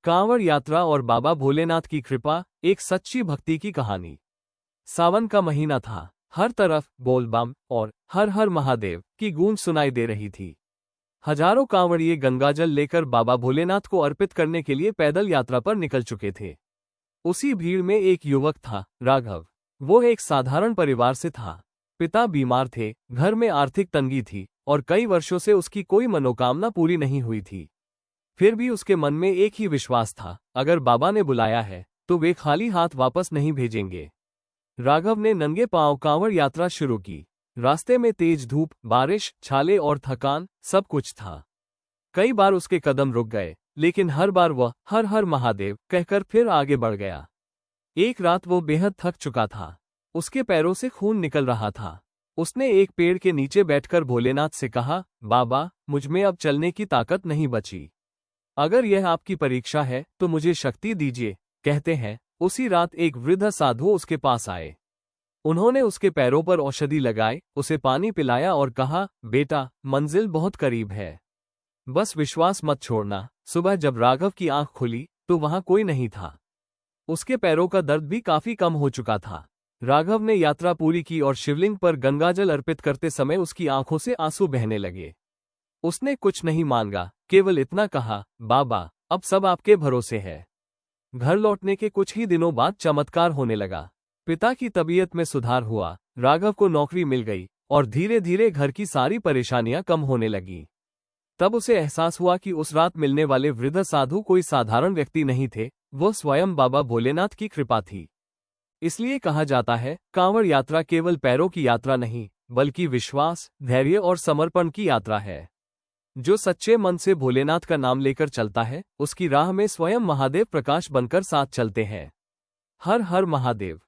कांवड़ यात्रा और बाबा भोलेनाथ की कृपा, एक सच्ची भक्ति की कहानी। सावन का महीना था। हर तरफ बोल बम और हर हर महादेव की गूंज सुनाई दे रही थी। हजारों कांवड़िए गंगाजल लेकर बाबा भोलेनाथ को अर्पित करने के लिए पैदल यात्रा पर निकल चुके थे। उसी भीड़ में एक युवक था, राघव। वो एक साधारण परिवार से था। पिता बीमार थे, घर में आर्थिक तंगी थी और कई वर्षों से उसकी कोई मनोकामना पूरी नहीं हुई थी। फिर भी उसके मन में एक ही विश्वास था, अगर बाबा ने बुलाया है तो वे खाली हाथ वापस नहीं भेजेंगे। राघव ने नंगे पांव कांवड़ यात्रा शुरू की। रास्ते में तेज धूप, बारिश, छाले और थकान सब कुछ था। कई बार उसके कदम रुक गए, लेकिन हर बार वह हर हर महादेव कहकर फिर आगे बढ़ गया। एक रात वो बेहद थक चुका था। उसके पैरों से खून निकल रहा था। उसने एक पेड़ के नीचे बैठकर भोलेनाथ से कहा, बाबा, मुझमें अब चलने की ताकत नहीं बची। अगर यह आपकी परीक्षा है तो मुझे शक्ति दीजिए। कहते हैं उसी रात एक वृद्ध साधु उसके पास आए। उन्होंने उसके पैरों पर औषधि लगाई, उसे पानी पिलाया और कहा, बेटा, मंजिल बहुत करीब है, बस विश्वास मत छोड़ना। सुबह जब राघव की आंख खुली तो वहां कोई नहीं था। उसके पैरों का दर्द भी काफी कम हो चुका था। राघव ने यात्रा पूरी की और शिवलिंग पर गंगाजल अर्पित करते समय उसकी आंखों से आंसू बहने लगे। उसने कुछ नहीं मांगा, केवल इतना कहा, बाबा, अब सब आपके भरोसे है। घर लौटने के कुछ ही दिनों बाद चमत्कार होने लगा। पिता की तबीयत में सुधार हुआ, राघव को नौकरी मिल गई और धीरे धीरे घर की सारी परेशानियां कम होने लगीं। तब उसे एहसास हुआ कि उस रात मिलने वाले वृद्ध साधु कोई साधारण व्यक्ति नहीं थे, वो स्वयं बाबा भोलेनाथ की कृपा थी। इसलिए कहा जाता है, कांवड़ यात्रा केवल पैरों की यात्रा नहीं, बल्कि विश्वास, धैर्य और समर्पण की यात्रा है। जो सच्चे मन से भोलेनाथ का नाम लेकर चलता है, उसकी राह में स्वयं महादेव प्रकाश बनकर साथ चलते हैं। हर हर महादेव।